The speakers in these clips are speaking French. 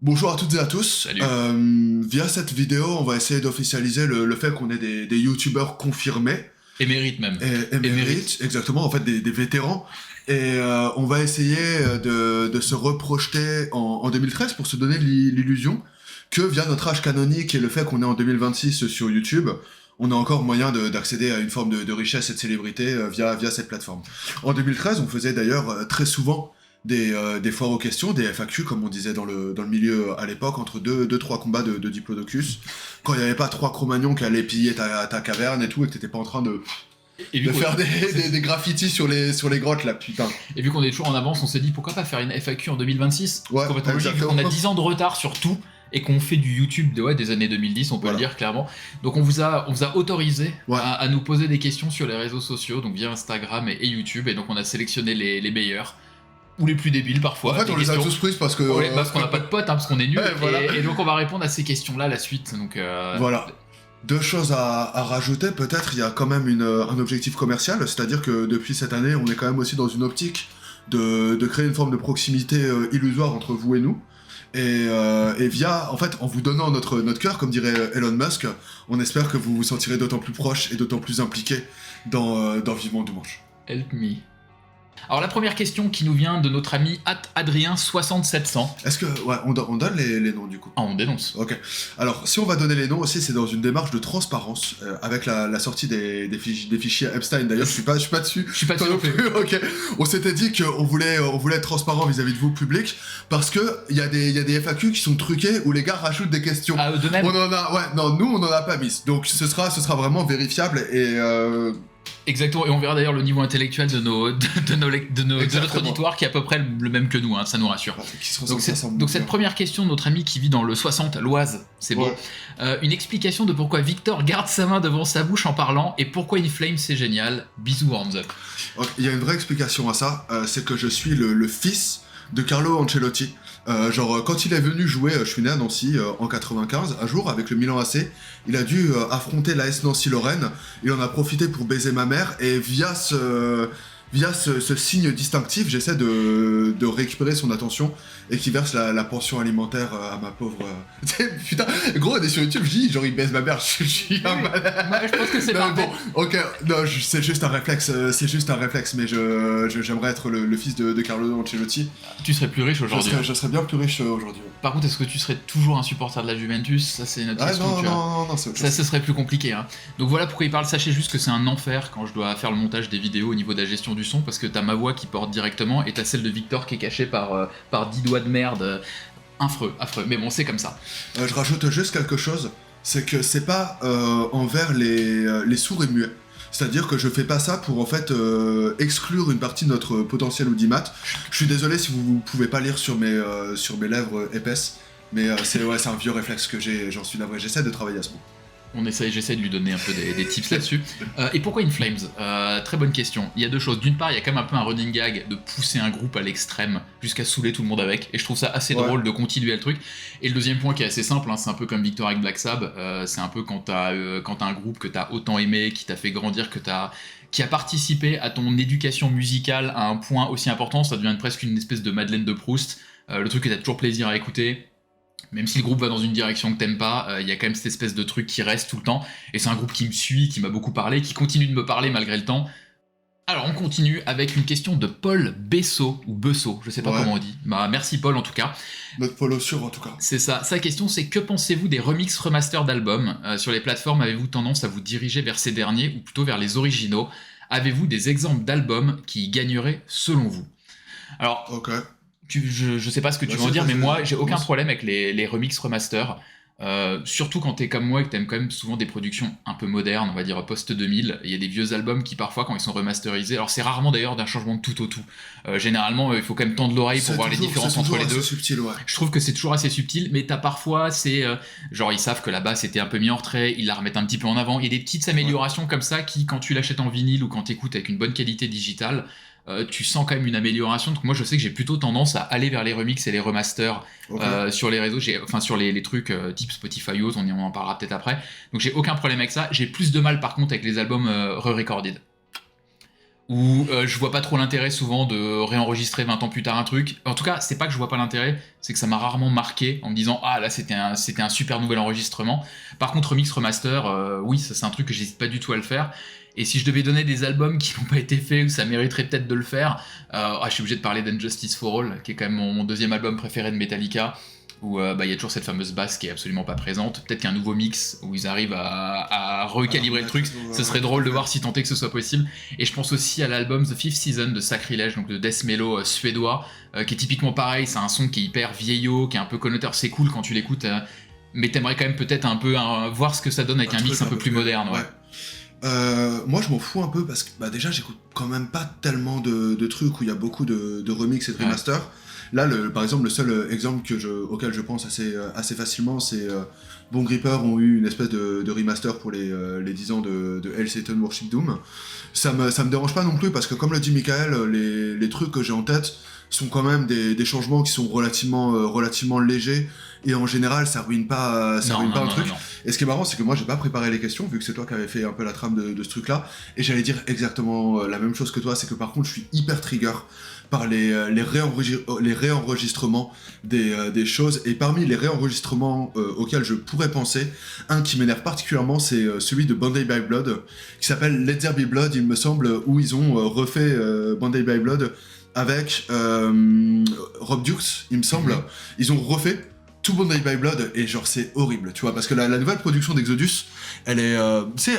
Bonjour à toutes et à tous. Salut. Via cette vidéo, on va essayer d'officialiser le fait qu'on est des youtubeurs confirmés Émérite même. et mérites, exactement, en fait des vétérans. Et on va essayer de se reprojeter en 2013 pour se donner l'illusion que via notre âge canonique et le fait qu'on est en 2026 sur YouTube, on a encore moyen d'accéder à une forme de richesse et de célébrité via cette plateforme. En 2013, on faisait d'ailleurs très souvent des foires aux questions, des FAQ, comme on disait dans le milieu à l'époque, entre deux trois combats de Diplodocus, quand il n'y avait pas trois Cro-Magnons qui allaient piller ta caverne et tout, et que t'étais pas en train de faire des graffitis sur les grottes, là, putain. Et vu qu'on est toujours en avance, on s'est dit pourquoi pas faire une FAQ en 2026. Ouais, Complètement logique, vu qu'on a 10 ans de retard sur tout et qu'on fait du YouTube des années 2010, on peut le dire clairement. Donc on vous a autorisé à nous poser des questions sur les réseaux sociaux, donc via Instagram et YouTube, et donc on a sélectionné les meilleurs. Ou les plus débiles parfois. En fait, on les a tous prises parce que. Parce qu'on n'a pas de potes, parce qu'on est nuls. Ouais, voilà. Et donc on va répondre à ces questions-là la suite. Donc, Voilà. Deux choses à rajouter, peut-être, il y a quand même un objectif commercial, c'est-à-dire que depuis cette année, on est quand même aussi dans une optique de créer une forme de proximité illusoire entre vous et nous. Et via, en fait, en vous donnant notre cœur, comme dirait Elon Musk, on espère que vous vous sentirez d'autant plus proche et d'autant plus impliqué dans Vivement Dimanche. Help me. Alors la première question qui nous vient de notre ami Adrien6700. Est-ce que... Ouais, on donne les noms du coup. Ah, on dénonce. Ok. Alors, si on va donner les noms aussi, c'est dans une démarche de transparence, avec la sortie des fichiers Epstein. D'ailleurs, je suis pas dessus. Je suis pas dessus non plus. Ok. On s'était dit qu'on voulait être transparent vis-à-vis de vous, public, parce que il y a des FAQ qui sont truqués où les gars rajoutent des questions. Ah, de même. On en a... Ouais, non, nous, on en a pas mis. Donc, ce sera vraiment vérifiable et... Exactement, et on verra d'ailleurs le niveau intellectuel de notre auditoire qui est à peu près le même que nous, hein, ça nous rassure. Donc cette première question de notre ami qui vit dans le 60, l'Oise, c'est beau. Une explication de pourquoi Victor garde sa main devant sa bouche en parlant et pourquoi Inflame c'est génial. Bisous, hands up. Il y a une vraie explication à ça, c'est que je suis le fils de Carlo Ancelotti. Quand il est venu jouer, je suis né à Nancy en 95, un jour avec le Milan AC, il a dû affronter l'AS Nancy-Lorraine, il en a profité pour baiser ma mère, et via ce signe distinctif, j'essaie de récupérer son attention et qu'il verse la pension alimentaire à ma pauvre... Putain, gros, on est sur YouTube, je dis, genre il baise ma mère, je suis un malade. Moi, je pense que c'est parfait. Bon, ok, non, c'est juste un réflexe, mais j'aimerais être le fils de Carlo Ancelotti. Tu serais plus riche aujourd'hui. Je serais bien plus riche aujourd'hui. Par contre, est-ce que tu serais toujours un supporter de la Juventus? Ça, c'est notre question. Non, c'est autre chose. Ça, ce serait plus compliqué. Hein. Donc voilà pourquoi il parle. Sachez juste que c'est un enfer quand je dois faire le montage des vidéos au niveau de la gestion du son, parce que t'as ma voix qui porte directement et t'as celle de Victor qui est cachée par 10 doigts de merde. Affreux. Mais bon, c'est comme ça. Je rajoute juste quelque chose, c'est que c'est pas envers les sourds et muets. C'est-à-dire que je fais pas ça pour en fait exclure une partie de notre potentiel audimat. Je suis désolé si vous pouvez pas lire sur mes lèvres épaisses, mais c'est un vieux réflexe que j'ai, j'en suis navré. J'essaie de travailler à ce moment. J'essaie de lui donner un peu des tips là-dessus. Et pourquoi Inflames? Très bonne question. Il y a deux choses. D'une part, il y a quand même un peu un running gag de pousser un groupe à l'extrême jusqu'à saouler tout le monde avec. Et je trouve ça assez drôle de continuer le truc. Et le deuxième point qui est assez simple, hein, c'est un peu comme Victor avec Black Sabbath. C'est un peu quand t'as un groupe que t'as autant aimé, qui t'a fait grandir, qui a participé à ton éducation musicale à un point aussi important, ça devient presque une espèce de Madeleine de Proust. Le truc que t'as toujours plaisir à écouter. Même si le groupe va dans une direction que t'aimes pas, il y a quand même cette espèce de truc qui reste tout le temps. Et c'est un groupe qui me suit, qui m'a beaucoup parlé, qui continue de me parler malgré le temps. Alors on continue avec une question de Paul Bessot, ou Bessot, je sais pas comment on dit. Bah merci Paul en tout cas. Notre Paul Ossure en tout cas. C'est ça. Sa question c'est: que pensez-vous des remix remaster d'albums? Sur les plateformes, avez-vous tendance à vous diriger vers ces derniers ou plutôt vers les originaux? Avez-vous des exemples d'albums qui y gagneraient selon vous? Alors... Ok. Je sais pas ce que tu veux en dire, mais moi j'ai aucun problème avec les remix remaster. Surtout quand t'es comme moi et que t'aimes quand même souvent des productions un peu modernes, on va dire post-2000. Il y a des vieux albums qui parfois quand ils sont remasterisés, alors c'est rarement d'ailleurs d'un changement de tout au tout. Généralement il faut quand même tendre l'oreille pour voir les différences entre les deux. Subtil, ouais. Je trouve que c'est toujours assez subtil, mais t'as parfois genre ils savent que la basse était un peu mis en retrait, ils la remettent un petit peu en avant. Il y a des petites améliorations comme ça qui, quand tu l'achètes en vinyle ou quand t'écoutes avec une bonne qualité digitale, tu sens quand même une amélioration. Donc moi je sais que j'ai plutôt tendance à aller vers les remixes et les remasters sur les réseaux, sur les trucs type Spotify, on en parlera peut-être après. Donc j'ai aucun problème avec ça. J'ai plus de mal par contre avec les albums re-recorded. où je vois pas trop l'intérêt souvent de réenregistrer 20 ans plus tard un truc. En tout cas, c'est pas que je vois pas l'intérêt, c'est que ça m'a rarement marqué en me disant ah là c'était un super nouvel enregistrement. Par contre remix remaster, oui ça c'est un truc que j'hésite pas du tout à le faire. Et si je devais donner des albums qui n'ont pas été faits, où ça mériterait peut-être de le faire, je suis obligé de parler d'Injustice for All, qui est quand même mon deuxième album préféré de Metallica, où il y a toujours cette fameuse basse qui est absolument pas présente. Peut-être qu'un nouveau mix où ils arrivent à recalibrer le truc, ce serait drôle de voir si tant est que ce soit possible. Et je pense aussi à l'album The Fifth Season de Sacrilege, donc de death mellow suédois, qui est typiquement pareil, c'est un son qui est hyper vieillot, qui est un peu connoteur, c'est cool quand tu l'écoutes, mais t'aimerais quand même peut-être un peu voir ce que ça donne avec un mix un peu plus moderne. Ouais. Moi je m'en fous un peu parce que déjà j'écoute quand même pas tellement de trucs où il y a beaucoup de remix et de remaster. Là par exemple le seul exemple auquel je pense assez facilement c'est Bon Gripper ont eu une espèce de remaster pour les 10 ans de Hell Satan Worship Doom. Ça me dérange pas non plus parce que comme le dit Michael, les trucs que j'ai en tête sont quand même des changements qui sont relativement légers et en général ça ruine pas le truc. Et ce qui est marrant c'est que moi j'ai pas préparé les questions vu que c'est toi qui avais fait un peu la trame de ce truc là et j'allais dire exactement la même chose que toi, c'est que par contre je suis hyper trigger par les réenregistrements des choses, et parmi les réenregistrements auxquels je pourrais penser, un qui m'énerve particulièrement c'est celui de Bound by Blood qui s'appelle Let There Be Blood il me semble, où ils ont refait Bound by Blood avec Rob Dukes, il me semble. Ils ont refait tout Bound by Blood et genre c'est horrible, tu vois, parce que la nouvelle production d'Exodus, elle est,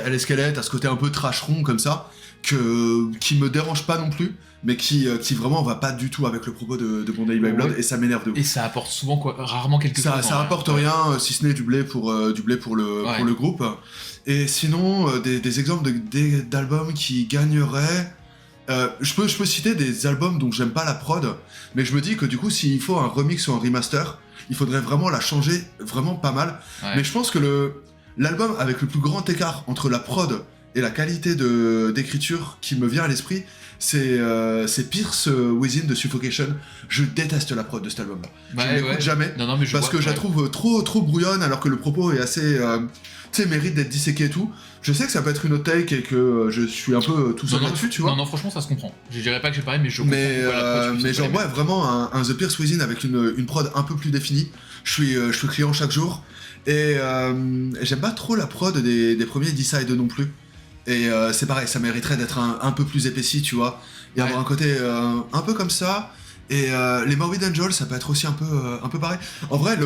elle est squelette, à ce côté un peu trash-rond comme ça, qui me dérange pas non plus, mais qui vraiment va pas du tout avec le propos de Bound by Blood, et ça m'énerve de ouf. Et ça apporte souvent rarement quelque chose. Ça apporte rien, si ce n'est du blé pour le groupe. Et sinon, des exemples d'albums qui gagneraient. Je peux citer des albums dont j'aime pas la prod, mais je me dis que du coup, s'il faut un remix ou un remaster, il faudrait vraiment la changer vraiment pas mal. Ouais. Mais je pense que l'album avec le plus grand écart entre la prod et la qualité d'écriture qui me vient à l'esprit, c'est Pierce Within de Suffocation. Je déteste la prod de cet album-là. Je ne l'écoute jamais, parce que je la trouve trop brouillonne, alors que le propos est assez... mérite d'être disséqué et tout. Je sais que ça peut être une autre take et que je suis un peu tout seul là-dessus, tu vois. Non, franchement, ça se comprend. Je dirais pas que j'ai pareil, mais je comprends. Mais genre, ouais, vraiment, un The Pierce Within avec une prod un peu plus définie. Je suis client chaque jour. Et j'aime pas trop la prod des premiers Decide non plus. Et c'est pareil, ça mériterait d'être un peu plus épaissi, tu vois. Et avoir un côté un peu comme ça. Et les Morbid Angel, ça peut être aussi un peu pareil. En vrai,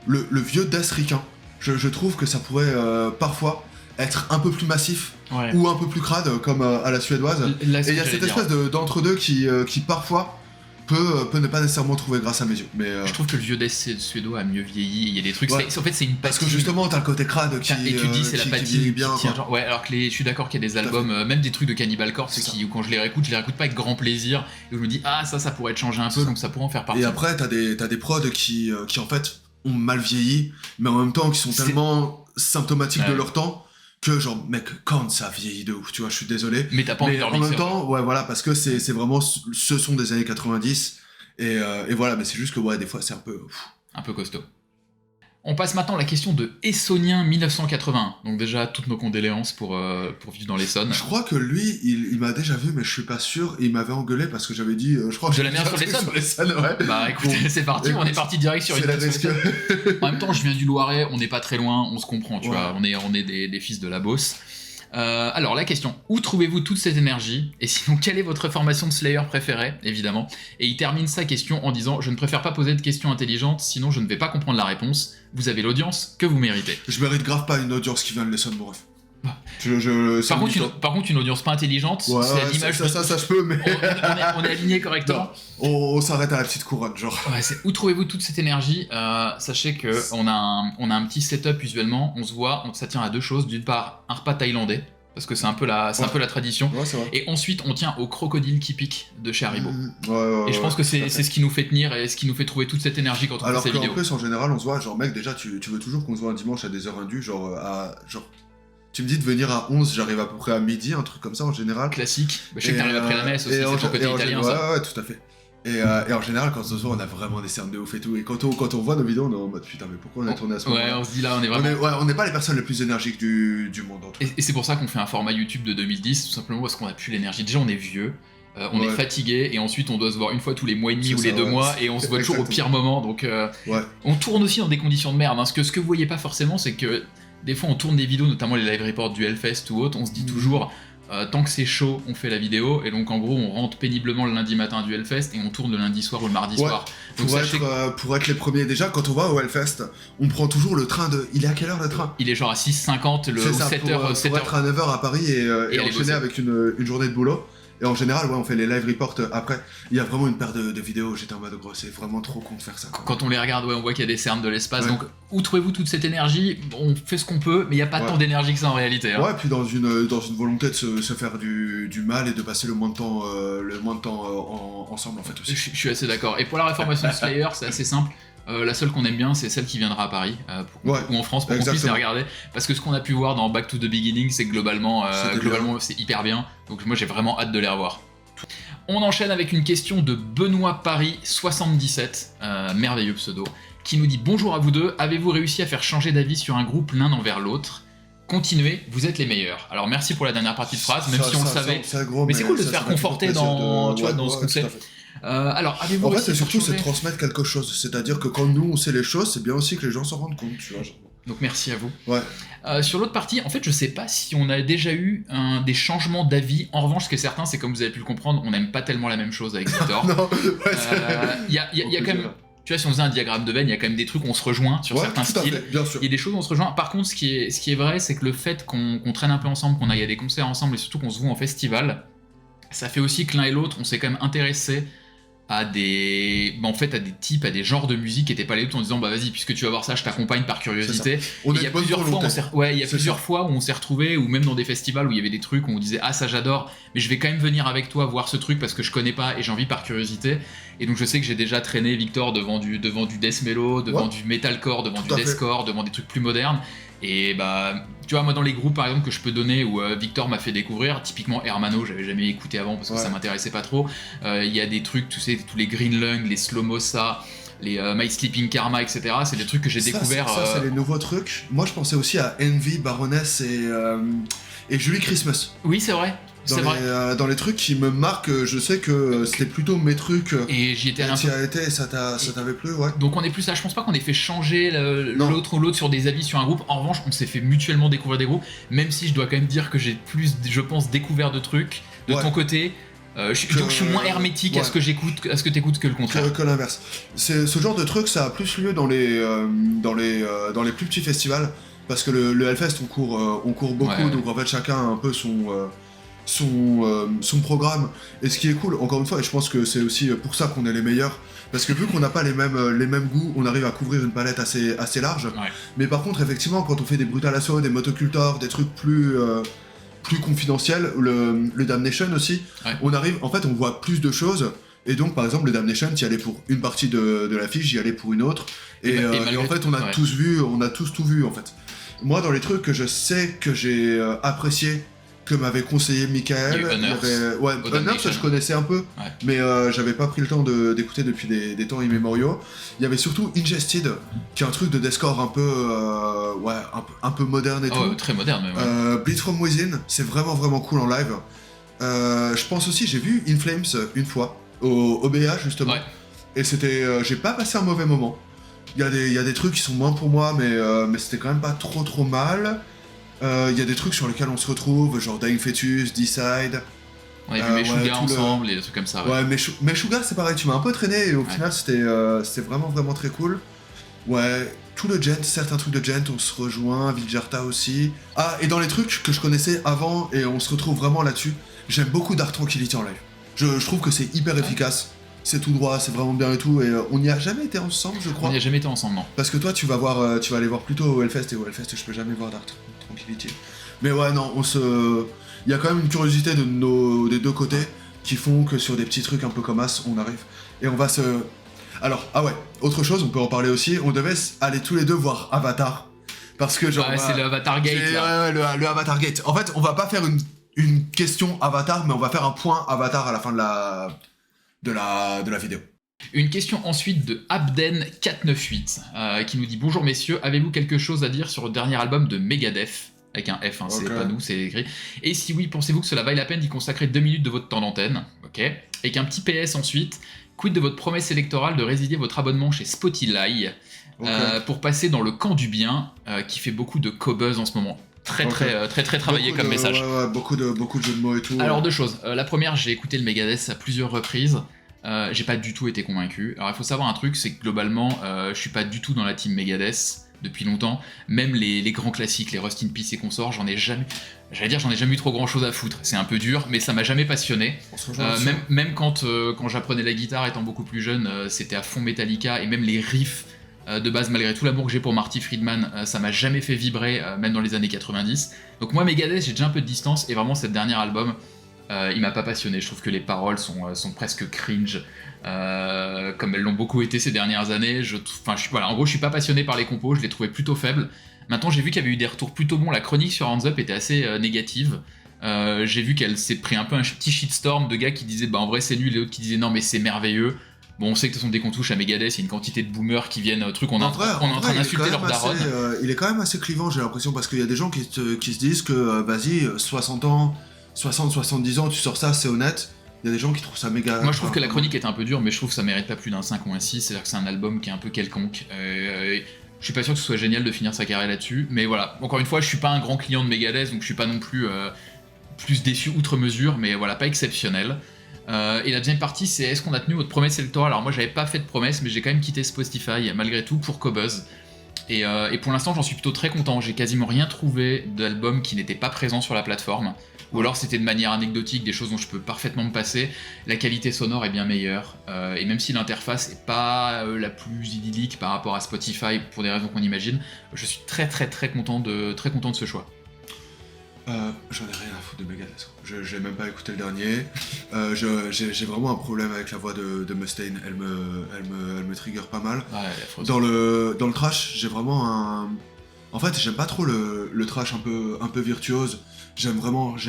le vieux Death Ricain, je trouve que ça pourrait parfois être un peu plus massif ou un peu plus crade comme à la suédoise. Là, et il y a cette espèce d'entre-deux qui parfois peut ne pas nécessairement trouver grâce à mes yeux. Mais je trouve que le vieux death suédois a mieux vieilli. Il y a des trucs. En fait, c'est une patine. Parce que justement, t'as le côté crade qui. Et tu dis, c'est la patine bien. Qui tient, genre, ouais, alors que je suis d'accord qu'il y a des albums, même des trucs de Cannibal Corpse, où quand je les réécoute pas avec grand plaisir. Et où je me dis, ça pourrait te changer un peu, donc ça pourrait en faire partie. Et après, t'as des prods qui en fait ont mal vieilli, mais en même temps qui sont tellement symptomatiques de leur temps. Que genre, mec, quand ça vieillit de ouf, tu vois, je suis désolé. Mais t'as pas envie de en même temps, ouais, voilà, parce que c'est vraiment ce sont des années 90. Et voilà, mais c'est juste que, des fois, c'est un peu... Un peu costaud. On passe maintenant à la question de Essonien 1980. Donc déjà, toutes nos condoléances pour vivre dans l'Essonne. Je crois que lui, il m'a déjà vu, mais je suis pas sûr. Et il m'avait engueulé parce que j'avais dit... je crois que de la merde sur l'Essonne. Ouais. Bah écoute, c'est parti, on est parti direct sur une En même temps, je viens du Loiret, on n'est pas très loin, on se comprend, tu vois. On est des fils de la Beauce. Alors la question, où trouvez-vous toute cette énergie? Et sinon, quelle est votre formation de Slayer préférée, évidemment? Et il termine sa question en disant: je ne préfère pas poser de questions intelligentes, sinon je ne vais pas comprendre la réponse. Vous avez l'audience que vous méritez. Je mérite grave pas une audience qui vient de l'Essonne, bref. Par contre, une audience pas intelligente, c'est à l'image ça je peux, mais... on est aligné correctement. On s'arrête à la petite couronne, genre. Ouais, où trouvez-vous toute cette énergie? Sachez que on a un petit setup usuellement, on se voit, ça tient à deux choses. D'une part, un repas thaïlandais, parce que c'est un peu la tradition. Ouais, c'est vrai. Et ensuite, on tient au crocodile qui pique de chez Haribo. Et je pense que c'est ce qui nous fait tenir et ce qui nous fait trouver toute cette énergie quand on fait ces vidéos. Alors qu'en plus, en général, on se voit, genre, mec, déjà, tu veux toujours qu'on se voit un dimanche à des heures indues, tu me dis de venir à 11, j'arrive à peu près à midi, un truc comme ça en général. Classique. Je sais que t'arrives après la messe aussi, c'est ton côté italien, ça. Ouais, tout à fait. Et en général, quand on se voit, on a vraiment des cernes de ouf et tout. Et quand on voit nos vidéos, on est en mode putain, mais pourquoi on a tourné à ce moment-là? Ouais, on se dit là, on est vraiment. On n'est pas les personnes les plus énergiques du monde en tout cas. Et c'est pour ça qu'on fait un format YouTube de 2010, tout simplement parce qu'on a plus l'énergie. Déjà, on est vieux, on est fatigué, et ensuite on doit se voir une fois tous les mois et demi ou les 2 mois, et on se voit toujours au pire moment. Donc on tourne aussi dans des conditions de merde. Hein. Ce que vous voyez pas forcément, c'est que des fois on tourne des vidéos, notamment les live reports du Hellfest ou autre, on se dit toujours. Tant que c'est chaud, on fait la vidéo, et donc en gros on rentre péniblement le lundi matin du Hellfest et on tourne le lundi soir ou le mardi soir. Donc pour être les premiers, déjà quand on va au Hellfest, on prend toujours le train de... Il est à quelle heure le train? Il est genre à 6h50, ou 7h. Pour être à 9h à Paris et enchaîner avec une journée de boulot. Et en général, on fait les live reports après. Il y a vraiment une paire de vidéos, j'étais en mode gros, c'est vraiment trop con de faire ça. Quand on les regarde, on voit qu'il y a des cernes de l'espace. Donc, où trouvez-vous toute cette énergie? On fait ce qu'on peut, mais il n'y a pas tant d'énergie que ça en réalité. Hein. Ouais, puis dans une volonté de se faire du mal et de passer le moins de temps ensemble en fait aussi. Je suis assez d'accord. Et pour la réformation de Slayer, c'est assez simple. La seule qu'on aime bien, c'est celle qui viendra à Paris ou en France pour qu'on puisse la regarder. Parce que ce qu'on a pu voir dans Back to the Beginning, c'est que globalement c'est hyper bien. Donc moi j'ai vraiment hâte de les revoir. On enchaîne avec une question de Benoît Paris 77, merveilleux pseudo, qui nous dit: bonjour à vous deux, avez-vous réussi à faire changer d'avis sur un groupe l'un envers l'autre? Continuez, vous êtes les meilleurs. Alors merci pour la dernière partie de phrase, même si on le savait. Mais c'est cool de se faire conforter dans ce qu'on sait. Alors, avez-vous c'est surtout c'est transmettre quelque chose. C'est-à-dire que quand nous on sait les choses, c'est bien aussi que les gens s'en rendent compte, tu vois. Donc merci à vous. Ouais. Sur l'autre partie, en fait, je sais pas si on a déjà eu des changements d'avis. En revanche, ce qui est certain, c'est comme vous avez pu le comprendre, on n'aime pas tellement la même chose avec Victor. Non. Il y a quand même. Tu vois, si on faisait un diagramme de Venn, il y a quand même des trucs où on se rejoint sur certains styles. Bien sûr. Il y a des choses où on se rejoint. Par contre, ce qui est vrai, c'est que le fait qu'on traîne un peu ensemble, qu'on aille à des concerts ensemble et surtout qu'on se voit en festival, ça fait aussi que l'un et l'autre, on s'est quand même intéressé à des types, à des genres de musique qui étaient pas les autres en disant bah vas-y, puisque tu vas voir ça, je t'accompagne par curiosité. Il y a plusieurs fois où on s'est retrouvés, ou même dans des festivals où il y avait des trucs où on disait ah ça j'adore, mais je vais quand même venir avec toi voir ce truc parce que je connais pas et j'ai envie par curiosité. Et donc je sais que j'ai déjà traîné Victor devant du death mellow, devant du metalcore, devant du deathcore, devant des trucs plus modernes. Et bah, tu vois, moi dans les groupes par exemple que je peux donner où Victor m'a fait découvrir, typiquement Hermano, j'avais jamais écouté avant parce que ça m'intéressait pas trop. Il y a des trucs, tu sais, tous les Green Lung, les Slomosa, les My Sleeping Karma, etc. C'est des trucs que j'ai découvert. Ça, c'est les nouveaux trucs. Moi je pensais aussi à Envy, Baroness et Julie Christmas. Oui, c'est vrai. Dans les trucs qui me marquent, je sais que c'était plutôt mes trucs. Et j'y étais un peu. Et ça t'avait plu, ouais. Donc on est plus là, je pense pas qu'on ait fait changer l'autre ou l'autre sur des avis sur un groupe. En revanche, on s'est fait mutuellement découvrir des groupes, même si je dois quand même dire que j'ai plus, je pense, découvert de trucs de ton côté. Je suis moins hermétique à ce que j'écoute, à ce que t'écoutes que le contraire. Que l'inverse. Ce genre de truc, ça a plus lieu dans les plus petits festivals, parce que le Hellfest, on court beaucoup, donc en fait chacun a un peu son programme. Et ce qui est cool, encore une fois, et je pense que c'est aussi pour ça qu'on est les meilleurs, parce que vu qu'on n'a pas les mêmes goûts, on arrive à couvrir une palette assez large. Mais par contre, effectivement, quand on fait des Brutal Assault, des Motocultor, des trucs plus confidentiels, le Damnation aussi, on arrive, en fait, on voit plus de choses. Et donc, par exemple, le Damnation, t'y allais pour une partie de l'affiche, j'y allais pour une autre. Et en fait, on a tous tout vu, en fait. Moi, dans les trucs que je sais que j'ai apprécié, que m'avait conseillé Michael, Unearth, ça je connaissais un peu, mais j'avais pas pris le temps d'écouter depuis des temps immémoriaux. Il y avait surtout Ingested, qui est un truc de deathcore un peu moderne et tout. Très moderne, même. Bleed From Within, c'est vraiment vraiment cool en live. Je pense aussi, j'ai vu In Flames une fois, au BA justement, et c'était, j'ai pas passé un mauvais moment. Il y a des trucs qui sont moins pour moi, mais c'était quand même pas trop mal. Il y a des trucs sur lesquels on se retrouve, genre Dying Fetus, Decide. On a vu Meshuggah ensemble et des trucs comme ça. Ouais, Meshuggah c'est pareil, tu m'as un peu traîné et au final c'était vraiment vraiment très cool. Ouais, tout le Gent, certains trucs de Gent, on se rejoint, Viljarta aussi. Ah, et dans les trucs que je connaissais avant et on se retrouve vraiment là-dessus, j'aime beaucoup Dark Tranquillity en live. Je trouve que c'est hyper efficace. C'est tout droit, c'est vraiment bien et tout, et on n'y a jamais été ensemble, je crois. On n'y a jamais été ensemble, non. Parce que toi, tu vas aller voir plutôt au Hellfest, et au Hellfest, je peux jamais voir Dark Tranquillity. Mais ouais, non, il y a quand même une curiosité des deux côtés qui font que sur des petits trucs un peu comme As, on arrive. Et on va se... Alors, autre chose, on peut en parler aussi, on devait aller tous les deux voir Avatar. Parce que genre... c'est le Avatar Gate, là. Le Avatar Gate. En fait, on va pas faire une question Avatar, mais on va faire un point Avatar à la fin de de la vidéo. Une question ensuite de Abden498 qui nous dit: bonjour messieurs, avez-vous quelque chose à dire sur le dernier album de Megadeth? Avec un F, hein, c'est pas nous, c'est écrit. Et si oui, pensez-vous que cela vaille la peine d'y consacrer 2 minutes de votre temps d'antenne? Ok. Et qu'un petit PS ensuite, quid de votre promesse électorale de résilier votre abonnement chez Spotify pour passer dans le camp du bien qui fait beaucoup de co-buzz en ce moment? Très travaillé comme message. Ouais, beaucoup de jeux de mots et tout. Alors deux choses. La première, j'ai écouté le Megadeth à plusieurs reprises. J'ai pas du tout été convaincu. Alors il faut savoir un truc, c'est que globalement, je suis pas du tout dans la team Megadeth depuis longtemps. Même les grands classiques, les Rust in Peace et consorts, j'en ai jamais eu trop grand chose à foutre. C'est un peu dur, mais ça m'a jamais passionné. Même quand j'apprenais la guitare étant beaucoup plus jeune, c'était à fond Metallica, et même les riffs de base, malgré tout l'amour que j'ai pour Marty Friedman, ça m'a jamais fait vibrer, même dans les années 90. Donc moi, Megadeth, j'ai déjà un peu de distance, et vraiment cet dernier album, il m'a pas passionné. Je trouve que les paroles sont presque cringe, comme elles l'ont beaucoup été ces dernières années. En gros, je suis pas passionné par les compos, je les trouvais plutôt faibles. Maintenant, j'ai vu qu'il y avait eu des retours plutôt bons. La chronique sur Hands Up était assez négative. J'ai vu qu'elle s'est pris un peu un petit shitstorm de gars qui disaient bah en vrai c'est nul, et d'autres qui disaient non mais c'est merveilleux. Bon, on sait que ce sont des contouches à Megadeth, il y a une quantité de boomers qui viennent, on est en train d'insulter leur daronne. Il est quand même assez clivant, j'ai l'impression, parce qu'il y a des gens qui se disent que vas-y, 60 ans, 70 ans, tu sors ça, c'est honnête. Il y a des gens qui trouvent ça méga... Moi je trouve que la chronique est un peu dure, mais je trouve que ça mérite pas plus d'un 5 ou un 6, c'est-à-dire que c'est un album qui est un peu quelconque. Je suis pas sûr que ce soit génial de finir sa carrière là-dessus, mais voilà, encore une fois, je suis pas un grand client de Megadeth, donc je suis pas non plus plus déçu outre mesure, mais voilà, pas exceptionnel. Et la deuxième partie, c'est est-ce qu'on a tenu votre promesse électorale? Alors moi j'avais pas fait de promesse, mais j'ai quand même quitté Spotify malgré tout pour Cobuzz. Et pour l'instant j'en suis plutôt très content, j'ai quasiment rien trouvé d'album qui n'était pas présent sur la plateforme. Ou alors c'était de manière anecdotique, des choses dont je peux parfaitement me passer. La qualité sonore est bien meilleure, et même si l'interface est pas la plus idyllique par rapport à Spotify pour des raisons qu'on imagine, je suis très content de ce choix. J'en ai rien à foutre de Megadeth. J'ai même pas écouté le dernier. J'ai vraiment un problème avec la voix de Mustaine. Elle me trigger pas mal. Ouais, dans le trash, j'ai vraiment un... En fait, j'aime pas trop le trash un peu virtuose. J'aime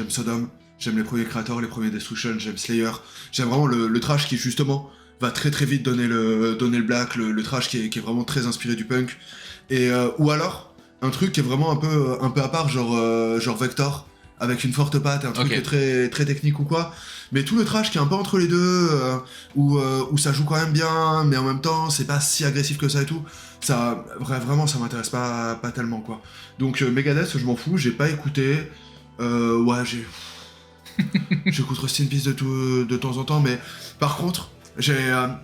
Sodom, j'aime les premiers Creator, les premiers Destruction, j'aime Slayer. J'aime vraiment le trash qui justement va très vite donner le black, le trash qui est vraiment très inspiré du punk. Et ou alors un truc qui est vraiment un peu à part, genre Vector, avec une forte patte, un truc qui est très technique ou quoi. Mais tout le trash qui est un peu entre les deux, où ça joue quand même bien, mais en même temps c'est pas si agressif que ça et tout. Ça, vraiment, ça m'intéresse pas tellement quoi. Donc Megadeth, je m'en fous, j'ai pas écouté. J'écoute Rust in Peace de temps en temps, mais par contre, j'aime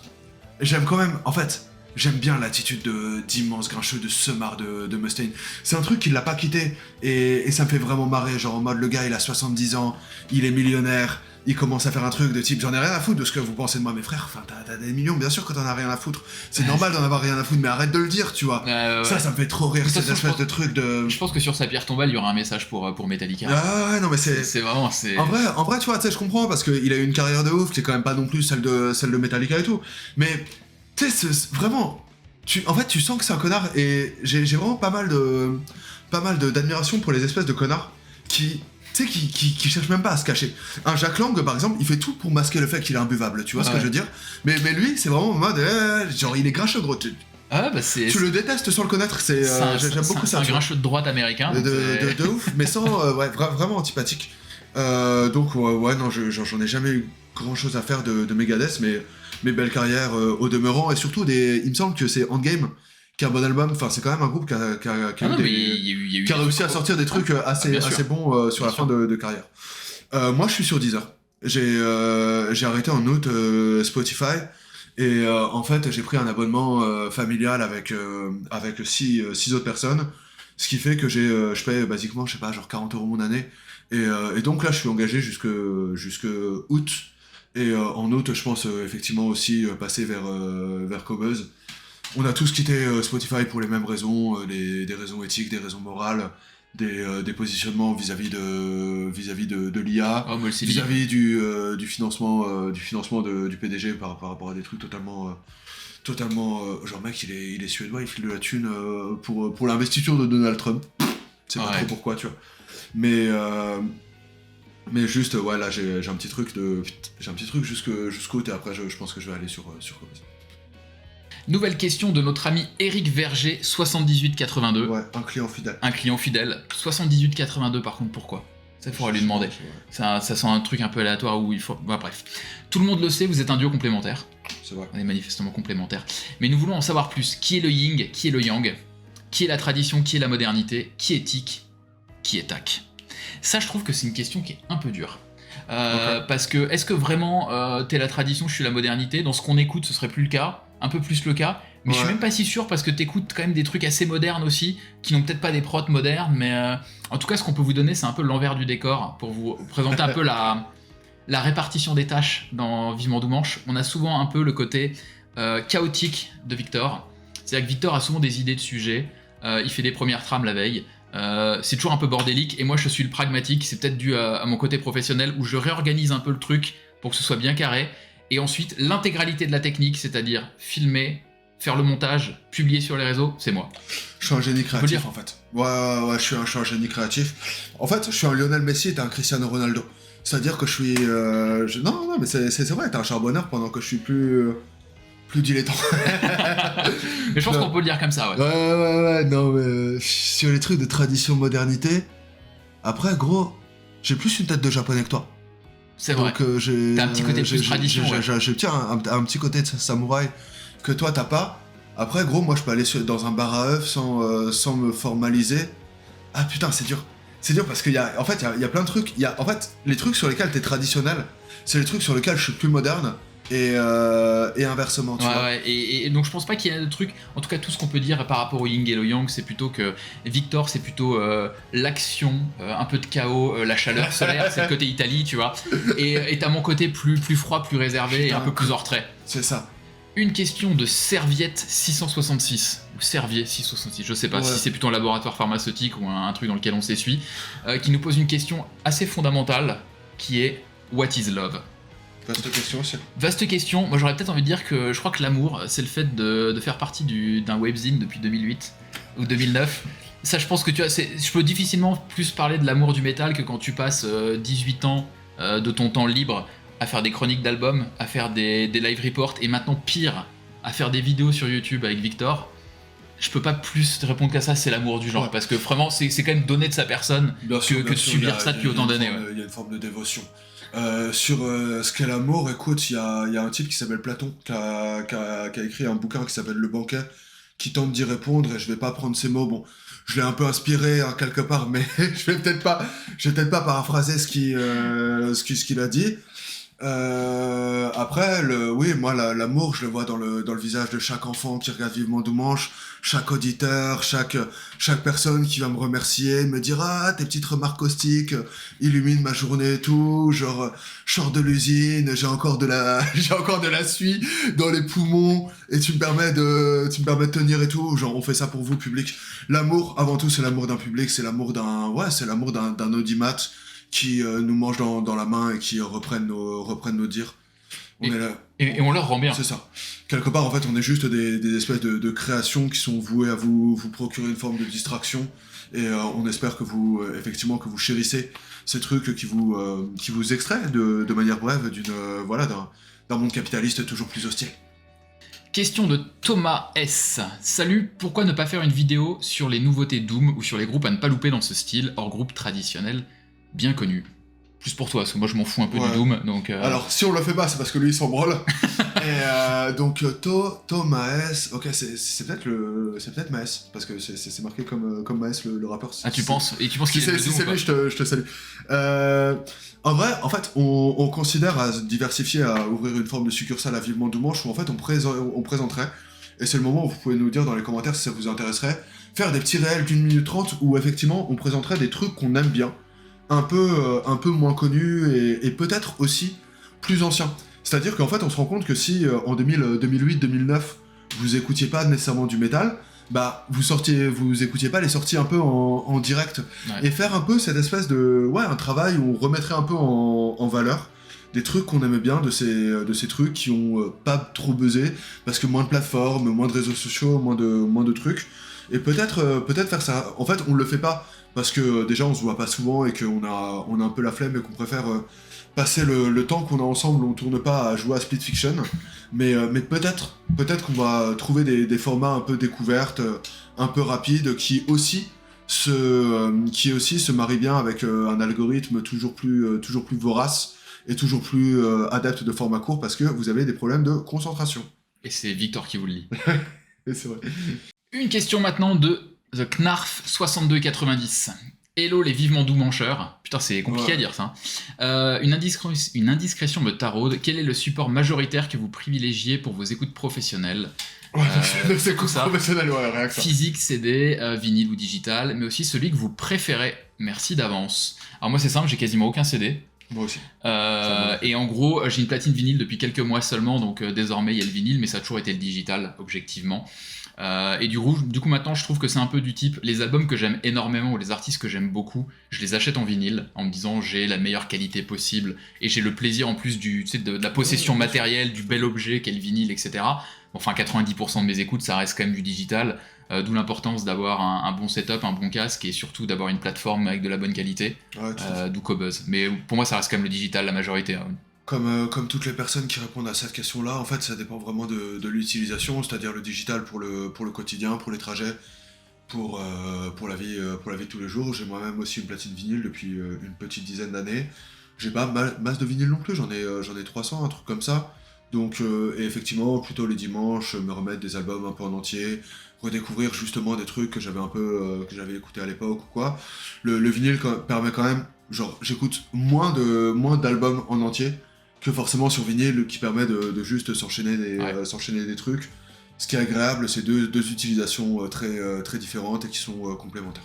quand même, en fait. J'aime bien l'attitude d'immense grincheux, de semard de Mustaine. C'est un truc qui l'a pas quitté, et ça me fait vraiment marrer, genre en mode le gars il a 70 ans, il est millionnaire, il commence à faire un truc de type j'en ai rien à foutre de ce que vous pensez de moi, mes frères, enfin t'as des millions, bien sûr que t'en as rien à foutre, c'est normal d'en avoir rien à foutre, mais arrête de le dire, tu vois. Ouais. Ça me fait trop rire, cette espèce de truc de... Je pense que sur sa pierre tombale il y aura un message pour Metallica. Ah ouais, non mais c'est vraiment... En vrai, tu vois, tu sais, je comprends, parce qu'il a eu une carrière de ouf, qui est quand même pas non plus celle de Metallica et tout, mais... Tu sais, vraiment, en fait, tu sens que c'est un connard, et j'ai vraiment pas mal d'admiration pour les espèces de connards qui, tu sais, qui cherchent même pas à se cacher. Un Jack Lang, par exemple, il fait tout pour masquer le fait qu'il est imbuvable, tu vois ce que je veux dire? Mais lui, c'est vraiment en mode, genre, il est grincheux, gros. Tu le détestes sans le connaître, j'aime beaucoup ça. C'est un grincheux de droite américain. De ouf, mais sans, vraiment antipathique. Donc, non, j'en ai jamais eu grand chose à faire de Megadeth, mais belle carrière au demeurant, et surtout il me semble que c'est Endgame qui est un bon album. Enfin, c'est quand même un groupe qui a réussi à sortir des trucs assez bons sur la fin de carrière. Moi je suis sur Deezer, j'ai arrêté en août Spotify, et en fait j'ai pris un abonnement familial avec 6 autres personnes, ce qui fait que je paye basiquement, je sais pas, genre 40€ mon année, et donc là je suis engagé jusque août. Et en août, je pense effectivement aussi passer vers Cobuzz. On a tous quitté Spotify pour les mêmes raisons, des raisons éthiques, des raisons morales, des positionnements vis-à-vis de l'IA, vis-à-vis du financement du PDG par rapport à des trucs totalement genre mec, il est suédois, il file de la thune pour l'investiture de Donald Trump. C'est pas trop pourquoi, tu vois. Mais Mais juste, ouais, là, j'ai un petit truc jusqu'au haut, et après, je pense que je vais aller sur Cobase. Nouvelle question de notre ami Eric Verger, 7882. Ouais, un client fidèle. Un client fidèle. 7882 par contre, pourquoi? Ça, il faudra lui demander. Ça sent un truc un peu aléatoire où il faut... Bah, bref. Tout le monde le sait, vous êtes un duo complémentaire. C'est vrai. On est manifestement complémentaires. Mais nous voulons en savoir plus. Qui est le yin? Qui est le yang? Qui est la tradition? Qui est la modernité? Qui est tic? Qui est tac? Ça, je trouve que c'est une question qui est un peu dure. Okay. Parce que, est-ce que vraiment t'es la tradition, je suis la modernité? Dans ce qu'on écoute, ce serait plus le cas. Un peu plus le cas. Mais je suis même pas si sûr parce que t'écoutes quand même des trucs assez modernes aussi, qui n'ont peut-être pas des prods modernes, mais en tout cas, ce qu'on peut vous donner, c'est un peu l'envers du décor pour vous présenter un peu la répartition des tâches dans Vivement Doux-Manche. On a souvent un peu le côté chaotique de Victor. C'est-à-dire que Victor a souvent des idées de sujets, il fait des premières trames la veille, c'est toujours un peu bordélique, et moi je suis le pragmatique, c'est peut-être dû à mon côté professionnel, où je réorganise un peu le truc pour que ce soit bien carré, et ensuite l'intégralité de la technique, c'est-à-dire filmer, faire le montage, publier sur les réseaux, c'est moi. Je suis un génie créatif en fait. Ouais, je suis un génie créatif. En fait, je suis un Lionel Messi et t'es un Cristiano Ronaldo. C'est-à-dire que je suis... Non, mais c'est vrai, t'es un charbonneur pendant que je suis plus dilettant. Mais je pense qu'on peut le dire comme ça, ouais. Ouais, non, mais sur les trucs de tradition, modernité, après, gros, j'ai plus une tête de japonais que toi. C'est vrai. Donc, t'as un petit côté plus tradition, ouais. J'ai un petit côté de samouraï que toi, t'as pas. Après, gros, moi, je peux aller dans un bar à œufs sans me formaliser. Ah putain, c'est dur. C'est dur parce qu'il y a plein de trucs. En fait, les trucs sur lesquels t'es traditionnel, c'est les trucs sur lesquels je suis plus moderne. Et inversement, tu vois. Ouais, et donc je pense pas qu'il y ait de trucs. En tout cas, tout ce qu'on peut dire par rapport au yin et au yang, c'est plutôt que Victor, c'est plutôt l'action, un peu de chaos, la chaleur solaire, c'est le côté Italie, tu vois. Et t'as mon côté plus froid, plus réservé et un peu plus en retrait. C'est ça. Une question de Serviette 666, ou Servier 666, je sais pas si c'est plutôt un laboratoire pharmaceutique ou un truc dans lequel on s'essuie, qui nous pose une question assez fondamentale, qui est What is love? Vaste question aussi. Vaste question. Moi, j'aurais peut-être envie de dire que je crois que l'amour, c'est le fait de faire partie d'un webzine depuis 2008 ou 2009. Ça, je pense que tu vois, je peux difficilement plus parler de l'amour du métal que quand tu passes 18 ans de ton temps libre à faire des chroniques d'albums, à faire des live reports, et maintenant, pire, à faire des vidéos sur YouTube avec Victor. Je peux pas plus te répondre qu'à ça, c'est l'amour du genre, parce que vraiment, c'est quand même donner de sa personne que de subir ça depuis autant d'années. Il y a une forme de dévotion. Sur ce qu'est l'amour, écoute, il y a un type qui s'appelle Platon qui a écrit un bouquin qui s'appelle Le Banquet, qui tente d'y répondre, et je vais pas prendre ces mots, bon, je l'ai un peu inspiré quelque part, mais je vais peut-être pas paraphraser ce qu'il a dit. Après, oui, moi, l'amour, je le vois dans le visage de chaque enfant qui regarde Vivement Doux-Manche, chaque auditeur, chaque personne qui va me remercier, me dire ah tes petites remarques caustiques illuminent ma journée et tout, genre je sors de l'usine, j'ai encore de la suie dans les poumons et tu me permets de tenir et tout, genre on fait ça pour vous public. L'amour, avant tout, c'est l'amour d'un public, c'est l'amour d'un audimat qui nous mange dans la main et qui reprennent nos dires. Et on leur rend bien. C'est ça. Quelque part, en fait, on est juste des espèces de créations qui sont vouées à vous procurer une forme de distraction. Et on espère que vous chérissez ces trucs qui vous extraient de manière brève d'un monde capitaliste toujours plus hostile. Question de Thomas S. Salut, pourquoi ne pas faire une vidéo sur les nouveautés Doom ou sur les groupes à ne pas louper dans ce style, hors groupe traditionnel bien connu? Plus pour toi, parce que moi je m'en fous un peu du Doom, donc... Alors, si on le fait pas, c'est parce que lui il s'en branle. Et donc, Thomas S, ok, c'est peut-être Maes, parce que c'est marqué comme Maes, le rappeur. Ah, tu penses? Et tu penses qu'il est Si c'est lui, je te salue. En vrai, en fait, on considère à diversifier, à ouvrir une forme de succursale à Vivement Doux-Manche, où en fait on présenterait, et c'est le moment où vous pouvez nous dire dans les commentaires si ça vous intéresserait, faire des petits réels d'1 minute 30, où effectivement on présenterait des trucs qu'on aime bien, un peu moins connus et peut-être aussi plus anciens. C'est-à-dire qu'en fait, on se rend compte que si en 2008-2009, vous écoutiez pas nécessairement du métal, bah vous écoutiez pas les sorties un peu en direct. Ouais. Et faire un peu cette espèce de un travail où on remettrait un peu en valeur des trucs qu'on aimait bien, de ces trucs qui ont pas trop buzzé parce que moins de plateformes, moins de réseaux sociaux, moins de trucs. Et peut-être faire ça. En fait, on le fait pas parce que déjà on se voit pas souvent et qu'on a un peu la flemme et qu'on préfère passer le temps qu'on a ensemble, on tourne pas à jouer à Split Fiction, mais peut-être qu'on va trouver des formats un peu découvertes, un peu rapides, qui aussi se marient bien avec un algorithme toujours plus vorace et toujours plus adepte de format court, parce que vous avez des problèmes de concentration. Et c'est Victor qui vous le dit. Et c'est vrai. Une question maintenant de The Knarf 6290. Hello les vivement doux mancheurs. Putain, c'est compliqué à dire ça. Une indiscrétion me taraude. Quel est le support majoritaire que vous privilégiez pour vos écoutes professionnelles? C'est tout ça. Professionnel, ouais, rien que ça. Physique, CD, vinyle ou digital, mais aussi celui que vous préférez. Merci d'avance. Alors moi c'est simple, j'ai quasiment aucun CD. Moi aussi. Et en gros, j'ai une platine vinyle depuis quelques mois seulement, donc désormais il y a le vinyle, mais ça a toujours été le digital, objectivement. Et du coup maintenant je trouve que c'est un peu du type, les albums que j'aime énormément ou les artistes que j'aime beaucoup, je les achète en vinyle en me disant j'ai la meilleure qualité possible et j'ai le plaisir en plus de la possession matérielle, du bel objet qu'est le vinyle, etc. Enfin 90% de mes écoutes ça reste quand même du digital, d'où l'importance d'avoir un bon setup, un bon casque et surtout d'avoir une plateforme avec de la bonne qualité, d'où Qobuz. Mais pour moi ça reste quand même le digital la majorité. Hein. Comme toutes les personnes qui répondent à cette question-là, en fait, ça dépend vraiment de l'utilisation, c'est-à-dire le digital pour le quotidien, pour les trajets, pour la vie de tous les jours. J'ai moi-même aussi une platine vinyle depuis une petite dizaine d'années. J'ai pas masse de vinyle non plus, j'en ai 300, un truc comme ça. Donc, et effectivement, plutôt les dimanches, me remettre des albums un peu en entier, redécouvrir justement des trucs que j'avais que j'avais écouté à l'époque ou quoi. Le vinyle permet quand même, genre, j'écoute moins d'albums en entier que forcément sur vinyle, qui permet de juste s'enchaîner des trucs. Ce qui est agréable, c'est deux utilisations très différentes et qui sont complémentaires.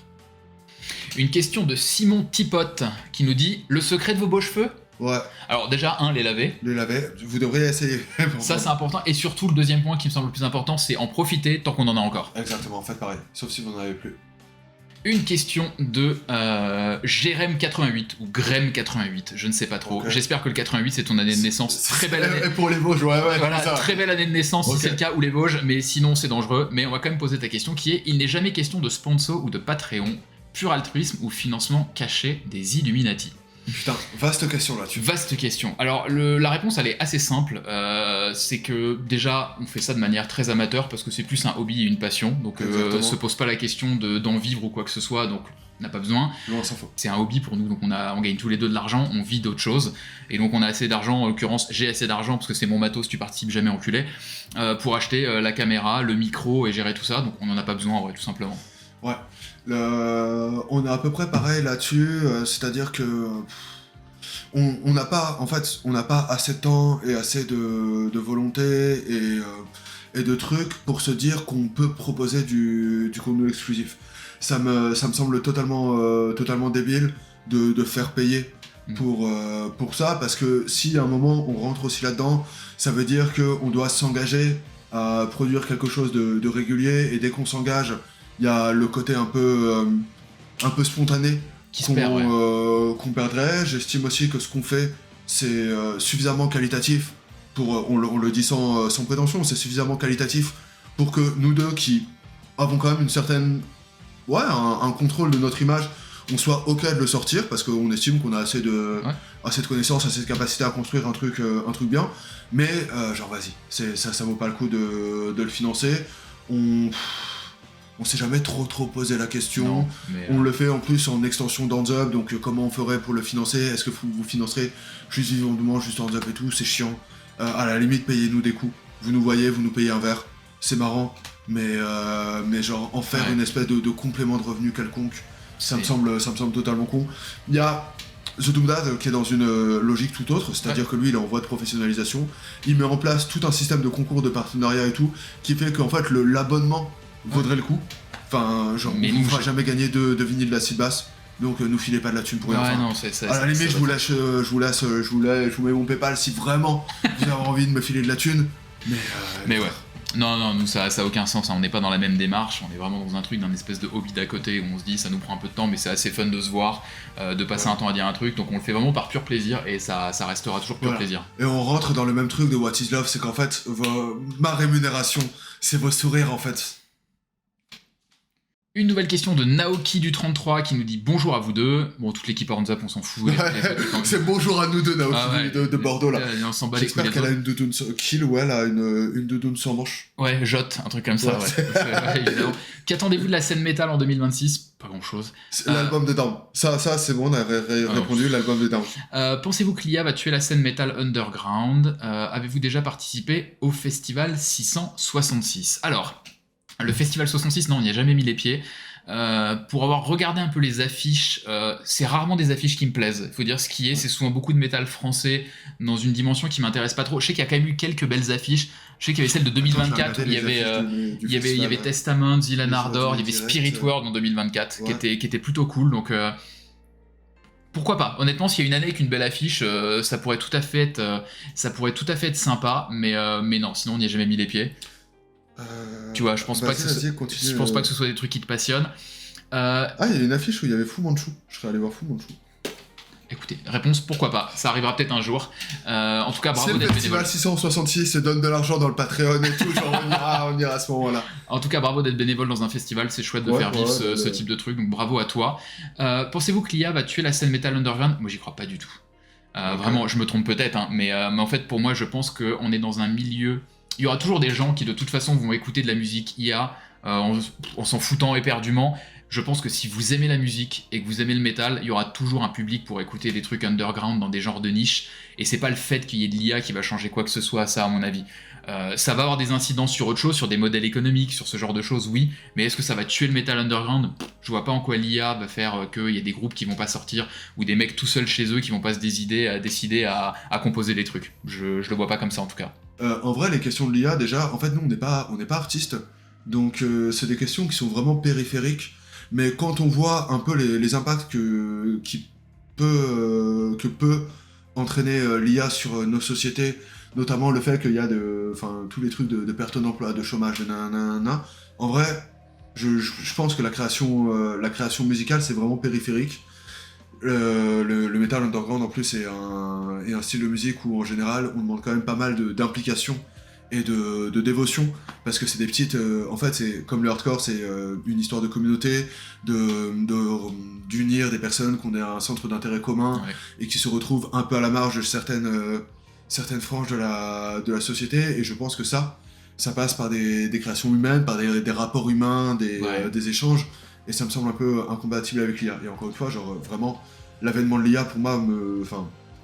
Une question de Simon Tipote qui nous dit « Le secret de vos beaux cheveux ?» Ouais. Alors déjà, les laver. Les laver, vous devriez essayer. Ça c'est important, et surtout le deuxième point qui me semble le plus important, c'est en profiter tant qu'on en a encore. Exactement, faites pareil, sauf si vous n'en avez plus. Une question de Jérém88 ou Grem88, je ne sais pas trop. Okay. J'espère que le 88 c'est ton année de naissance. Très belle année. Et pour les Vosges, ouais. Voilà, très belle année de naissance si c'est le cas, ou les Vosges, mais sinon c'est dangereux. Mais on va quand même poser ta question qui est: il n'est jamais question de sponsor ou de Patreon, pur altruisme ou financement caché des Illuminati. Putain, vaste question là-dessus. Vaste question. Alors la réponse elle est assez simple, c'est que déjà on fait ça de manière très amateur parce que c'est plus un hobby et une passion, donc se pose pas la question d'en vivre ou quoi que ce soit, donc on n'a pas besoin. Non, ça faut. C'est un hobby pour nous, donc on gagne tous les deux de l'argent, on vit d'autres choses, et donc on a assez d'argent, en l'occurrence j'ai assez d'argent parce que c'est mon matos, tu participes jamais enculé, pour acheter la caméra, le micro et gérer tout ça, donc on n'en a pas besoin en vrai tout simplement. Ouais. On est à peu près pareil là-dessus, c'est-à-dire que on n'a pas assez de temps et assez de volonté et de trucs pour se dire qu'on peut proposer du contenu exclusif. Ça me semble totalement débile de faire payer pour ça, parce que si à un moment on rentre aussi là-dedans, ça veut dire qu'on doit s'engager à produire quelque chose de régulier, et dès qu'on s'engage, il y a le côté un peu spontané qu'on perdrait. J'estime aussi que ce qu'on fait, c'est suffisamment qualitatif pour, on le dit sans prétention, c'est suffisamment qualitatif pour que nous deux, qui avons quand même une certaine, un contrôle de notre image, on soit ok de le sortir, parce qu'on estime qu'on a assez de connaissances, assez de capacité à construire un truc bien, mais genre vas-y, ça vaut pas le coup de le financer. On s'est jamais trop posé la question. Non, on le fait en plus en extension d'Hands Up, donc comment on ferait pour le financer? Est-ce que vous financerez juste vivement, juste Hands Up et tout? C'est chiant. À la limite, payez-nous des coups. Vous nous voyez, vous nous payez un verre. C'est marrant, mais genre en faire une espèce de complément de revenu quelconque, ça me semble totalement con. Il y a The Doom Dad qui est dans une logique tout autre, c'est-à-dire que lui il est en voie de professionnalisation. Il met en place tout un système de concours, de partenariat et tout, qui fait qu'en fait l'abonnement vaudrait le coup. Enfin, genre, on ne fera jamais gagner de vinyle de la basse, donc nous filez pas de la thune pour rien. Ouais, enfin, non, à la limite, je vous mets mon PayPal si vraiment vous avez envie de me filer de la thune. Mais ouais. Non, nous ça a aucun sens, hein. On n'est pas dans la même démarche, on est vraiment dans un truc d'un espèce de hobby d'à côté où on se dit ça nous prend un peu de temps, mais c'est assez fun de se voir, de passer un temps à dire un truc, donc on le fait vraiment par pur plaisir et ça restera toujours pur plaisir. Et on rentre dans le même truc de What is Love, c'est qu'en fait, ma rémunération, c'est vos sourires en fait. Une nouvelle question de Naoki du 33 qui nous dit bonjour à vous deux. Bon, toute l'équipe Oranzap, on s'en fout. C'est bonjour à nous deux, Naoki de Bordeaux là. On s'en bat les couilles. J'espère qu'elle a une doudoune Kill ou elle a une doudoune sans manche. Ouais, Jotte, un truc comme ça, ouais. Évidemment. Qu'attendez-vous de la scène métal en 2026 ? Pas grand chose. L'album de Down. Ça c'est bon, on a répondu, l'album de Down. Pensez-vous que l'IA va tuer la scène métal underground ? Avez-vous déjà participé au festival 666 ? Alors, le festival 66, non, on n'y a jamais mis les pieds. Pour avoir regardé un peu les affiches, c'est rarement des affiches qui me plaisent. Il faut dire ce qui est, c'est souvent beaucoup de métal français dans une dimension qui m'intéresse pas trop. Je sais qu'il y a quand même eu quelques belles affiches. Je sais qu'il y avait celle de 2024 où il y avait Testament, Zilan Ardor, il y avait Spirit World en 2024 qui était plutôt cool. Donc pourquoi pas ? Honnêtement, s'il y a une année avec une belle affiche, ça pourrait tout à fait être sympa. Mais non, sinon on n'y a jamais mis les pieds. Tu vois, je pense pas que ce soit des trucs qui te passionnent. Il y a une affiche où il y avait Fu Manchu. Je serais allé voir Fu Manchu. Écoutez, réponse pourquoi pas, ça arrivera peut-être un jour. En tout cas, bravo d'être bénévole. C'est le festival 666 et donne de l'argent dans le Patreon et tout, genre on ira à ce moment-là. En tout cas, bravo d'être bénévole dans un festival, c'est chouette de faire vivre ce type de truc, donc bravo à toi. Pensez-vous que l'IA va tuer la scène metal underground ? Moi, j'y crois pas du tout. Vraiment, je me trompe peut-être, hein, mais en fait, pour moi, je pense qu'on est dans un milieu... Il y aura toujours des gens qui de toute façon vont écouter de la musique IA en s'en foutant éperdument. Je pense que si vous aimez la musique et que vous aimez le métal, il y aura toujours un public pour écouter des trucs underground dans des genres de niche. Et c'est pas le fait qu'il y ait de l'IA qui va changer quoi que ce soit à ça, à mon avis. Ça va avoir des incidences sur autre chose, sur des modèles économiques, sur ce genre de choses, oui. Mais est-ce que ça va tuer le métal underground ? Je vois pas en quoi l'IA va faire qu'il y ait des groupes qui vont pas sortir ou des mecs tout seuls chez eux qui vont pas se décider à composer des trucs. Je le vois pas comme ça en tout cas. En vrai, les questions de l'IA, déjà, en fait, nous, on n'est pas artistes, donc c'est des questions qui sont vraiment périphériques, mais quand on voit un peu les impacts que peut entraîner l'IA sur nos sociétés, notamment le fait qu'il y a tous les trucs de perte d'emploi, de chômage, en vrai, je pense que la création musicale, c'est vraiment périphérique. Le metal underground en plus est un style de musique où en général on demande quand même pas mal d'implication et de dévotion, parce que c'est des petites... en fait, c'est comme le hardcore, c'est une histoire de communauté, d'unir des personnes qui ont un centre d'intérêt commun et qui se retrouvent un peu à la marge de certaines franges de la société, et je pense que ça passe par des créations humaines, par des rapports humains, des échanges. Et ça me semble un peu incompatible avec l'IA. Et encore une fois, genre vraiment, l'avènement de l'IA, pour moi, il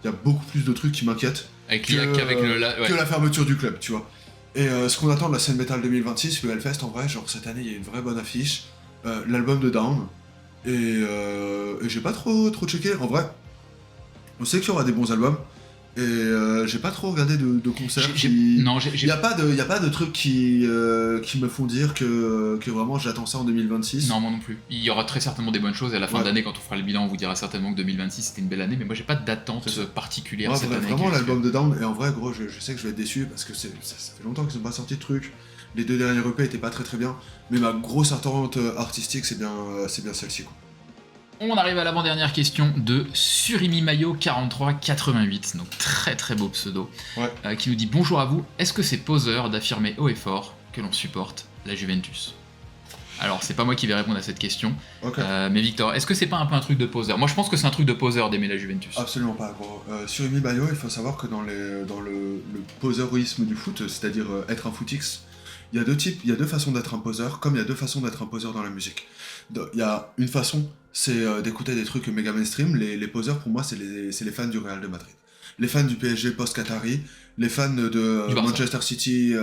y a beaucoup plus de trucs qui m'inquiètent que la fermeture du club, tu vois. Et ce qu'on attend de la scène métal 2026, le Hellfest, en vrai, genre cette année, il y a une vraie bonne affiche. L'album de Down. Et j'ai pas trop checké. En vrai, on sait qu'il y aura des bons albums. Et j'ai pas trop regardé de concerts. Il y a pas de trucs qui me font dire que vraiment j'attends ça en 2026. Non, moi non plus. Il y aura très certainement des bonnes choses, et à la fin d'année, quand on fera le bilan, on vous dira certainement que 2026 c'était une belle année, mais moi j'ai pas d'attente particulière cette année. Vraiment l'album de Down, et en vrai gros, je sais que je vais être déçu parce que ça fait longtemps qu'ils ont pas sorti de trucs. Les 2 derniers EP étaient pas très bien, mais ma grosse attente artistique c'est bien celle-ci, quoi. On arrive à l'avant-dernière question de Surimi Mayo 4388, donc très très beau pseudo, qui nous dit bonjour à vous, est-ce que c'est poseur d'affirmer haut et fort que l'on supporte la Juventus ? Alors c'est pas moi qui vais répondre à cette question, mais Victor, est-ce que c'est pas un peu un truc de poseur ? Moi je pense que c'est un truc de poseur d'aimer la Juventus. Absolument pas, gros. Surimi Mayo, il faut savoir que dans le poseurisme du foot, c'est-à-dire être un footix, il y a deux types, il y a deux façons d'être un poseur, comme il y a deux façons d'être un poseur dans la musique. Il y a une façon, c'est d'écouter des trucs méga mainstream. Les poseurs, pour moi, c'est les fans du Real de Madrid. Les fans du PSG post-Qatari, les fans de Manchester City,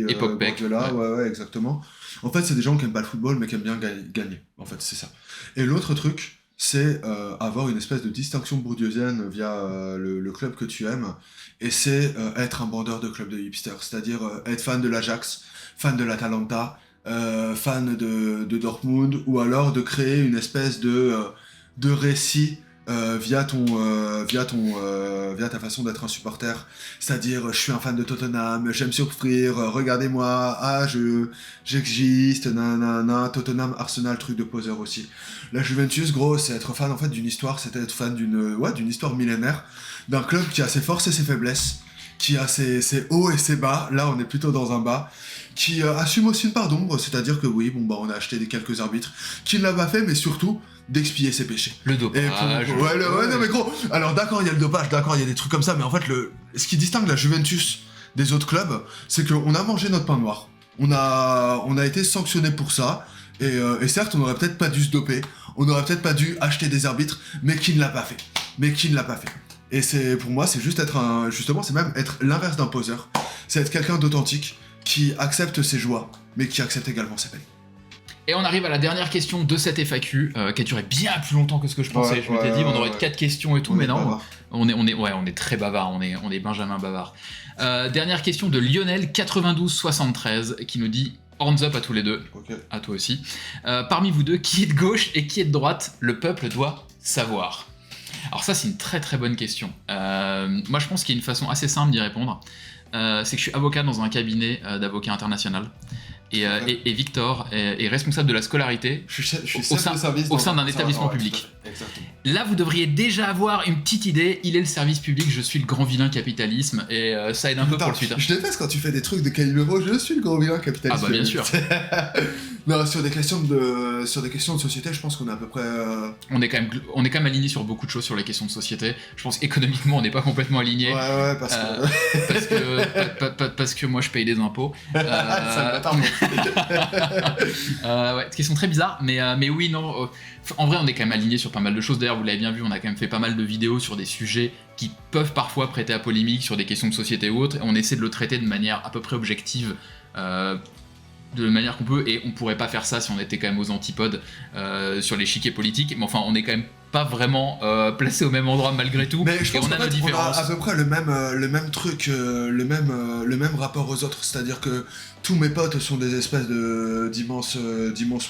Époque Beck. Ouais, exactement. En fait, c'est des gens qui aiment pas le football, mais qui aiment bien gagner. En fait, c'est ça. Et l'autre truc, c'est avoir une espèce de distinction bourdieusienne via le club que tu aimes, et c'est être un bandeur de club de hipsters, c'est-à-dire être fan de l'Ajax, fan de l'Atalanta, fan de Dortmund, ou alors de créer une espèce de récit via ta façon d'être un supporter, c'est-à-dire je suis un fan de Tottenham, j'aime souffrir, regardez-moi, j'existe, nanana, Tottenham, Arsenal, truc de poseur aussi. La Juventus, gros, c'est être fan en fait d'une histoire, c'est être fan d'une histoire millénaire, d'un club qui a ses forces et ses faiblesses, qui a ses hauts et ses bas. Là, on est plutôt dans un bas. Qui assume aussi une part d'ombre, c'est-à-dire que oui, bon, bah, on a acheté quelques arbitres qui ne l'a pas fait, mais surtout d'expier ses péchés. Le dopage. Non, mais gros, alors d'accord, il y a le dopage, d'accord, il y a des trucs comme ça, mais en fait, ce qui distingue la Juventus des autres clubs, c'est qu'on a mangé notre pain noir. On a été sanctionné pour ça, et certes, on aurait peut-être pas dû se doper, on aurait peut-être pas dû acheter des arbitres, mais qui ne l'a pas fait. Et pour moi, c'est juste justement, c'est même être l'inverse d'un poseur. C'est être quelqu'un d'authentique, qui accepte ses joies, mais qui accepte également ses peines. Et on arrive à la dernière question de cette FAQ, qui a duré bien plus longtemps que ce que je pensais. Je m'étais dit, on aurait 4 questions et tout, mais non, on est très bavard, on est Benjamin Bavard. Dernière question de Lionel9273, qui nous dit, hands up à tous les deux, à toi aussi. Parmi vous deux, qui est de gauche et qui est de droite? Le peuple doit savoir. Alors ça, c'est une très très bonne question. Moi, je pense qu'il y a une façon assez simple d'y répondre. C'est que je suis avocat dans un cabinet d'avocats international. Et Victor est responsable de la scolarité au sein d'un établissement public. Exactement. Là, vous devriez déjà avoir une petite idée. Il est le service public, je suis le grand vilain capitalisme, et ça aide un peu pour le suite. Je déteste quand tu fais des trucs de calibre, je suis le grand vilain capitaliste. Ah bah bien sûr. Non, sur des questions de société, je pense qu'on est à peu près... On est quand même aligné sur beaucoup de choses sur les questions de société. Je pense qu'économiquement, on n'est pas complètement aligné. Ouais, parce que moi, je paye des impôts. Ça ouais, qui sont très bizarres, mais oui, non. En vrai, on est quand même aligné sur pas mal de choses. D'ailleurs, vous l'avez bien vu, on a quand même fait pas mal de vidéos sur des sujets qui peuvent parfois prêter à polémique, sur des questions de société ou autres. Et on essaie de le traiter de manière à peu près objective. De manière qu'on peut, et on pourrait pas faire ça si on était quand même aux antipodes sur l'échiquier politique, mais enfin on est quand même pas vraiment placé au même endroit malgré tout, mais je pense on a nos différences. On a à peu près le même truc, le même rapport aux autres, c'est-à-dire que tous mes potes sont des espèces d'immenses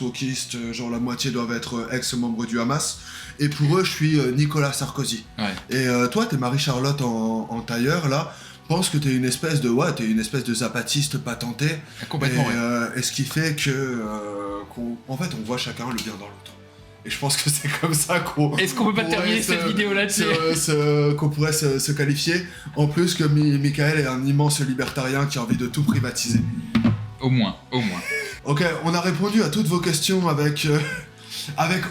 wokistes, genre la moitié doivent être ex-membres du Hamas, et pour eux je suis Nicolas Sarkozy. Ouais. Et toi t'es Marie-Charlotte en tailleur là, pense que t'es une espèce de zapatiste patenté. Complètement, et ce qui fait que en fait on voit chacun le bien dans l'autre. Et je pense que c'est comme ça qu'on... Est-ce qu'on peut pas terminer cette vidéo là-dessus qu'on pourrait se qualifier. En plus que Michael est un immense libertarien qui a envie de tout privatiser. Au moins. Ok, on a répondu à toutes vos questions avec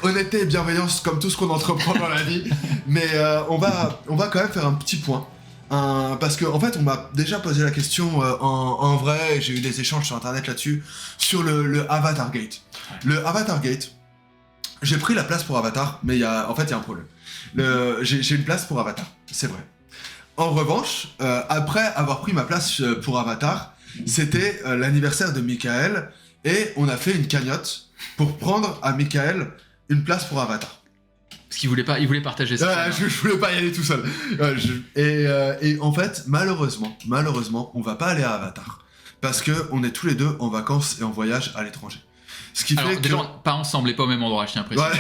honnêteté et bienveillance comme tout ce qu'on entreprend dans la vie. Mais on va quand même faire un petit point. Parce que en fait on m'a déjà posé la question en vrai, et j'ai eu des échanges sur internet là-dessus, sur le Avatar Gate. Le Avatar Gate, j'ai pris la place pour Avatar, mais il y a un problème. J'ai une place pour Avatar, c'est vrai. En revanche, après avoir pris ma place pour Avatar, c'était l'anniversaire de Michael, et on a fait une cagnotte pour prendre à Michael une place pour Avatar. Parce qu'il voulait partager ça. Je voulais pas y aller tout seul. Et en fait, malheureusement, on va pas aller à Avatar. Parce que on est tous les deux en vacances et en voyage à l'étranger. Ce qui fait déjà, pas ensemble et pas au même endroit, je tiens à préciser. Ouais.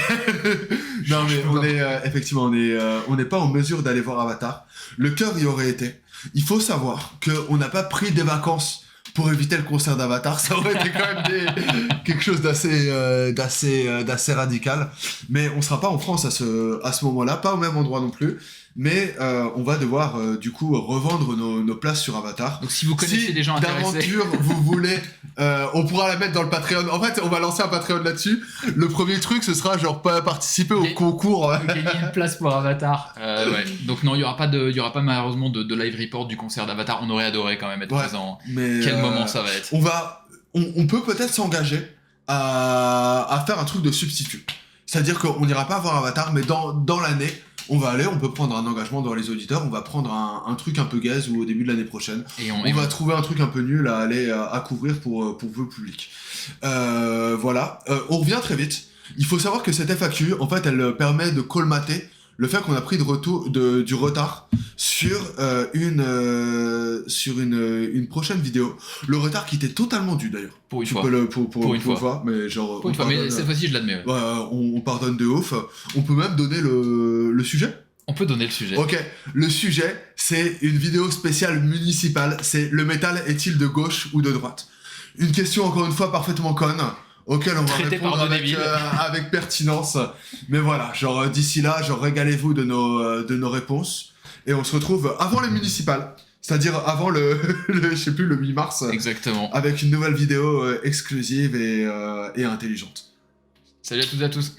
Non, mais on n'est pas en mesure d'aller voir Avatar. Le cœur y aurait été. Il faut savoir qu'on n'a pas pris des vacances pour éviter le concert d'Avatar. Ça aurait été quand même quelque chose d'assez radical. Mais on sera pas en France à ce moment-là, pas au même endroit non plus. Mais on va devoir du coup revendre nos places sur Avatar. Donc si vous connaissez des gens intéressés, d'aventure vous voulez, on pourra la mettre dans le Patreon. En fait, on va lancer un Patreon là-dessus. Le premier truc, ce sera genre pas participer au concours. Gagner une place pour Avatar. Ouais. Donc non, il y aura pas malheureusement de live report du concert d'Avatar. On aurait adoré quand même être présent. Mais quel moment ça va être. On peut peut-être s'engager à faire un truc de substitut. C'est-à-dire qu'on n'ira pas voir Avatar, mais dans l'année, on peut prendre un engagement dans les auditeurs, on va prendre un truc un peu gaze ou au début de l'année prochaine. On va trouver un truc un peu nul à aller à couvrir pour vous le public. Voilà, on revient très vite. Il faut savoir que cette FAQ, en fait, elle permet de colmater le fait qu'on a pris du retard sur une prochaine vidéo. Le retard qui était totalement dû d'ailleurs. Pour une fois. Pour une fois, mais genre... Pour une fois, mais cette fois-ci je l'admets. Ouais, on pardonne de ouf. On peut même donner le sujet. On peut donner le sujet. Ok, le sujet, c'est une vidéo spéciale municipale. C'est le métal est-il de gauche ou de droite? Une question encore une fois parfaitement conne, auquel on va répondre avec pertinence. Mais voilà, genre d'ici là, genre régalez-vous de nos réponses. Et on se retrouve avant les municipales. C'est-à-dire avant je sais plus, le 8 mars, Exactement. avec une nouvelle vidéo exclusive et intelligente. Salut à toutes et à tous.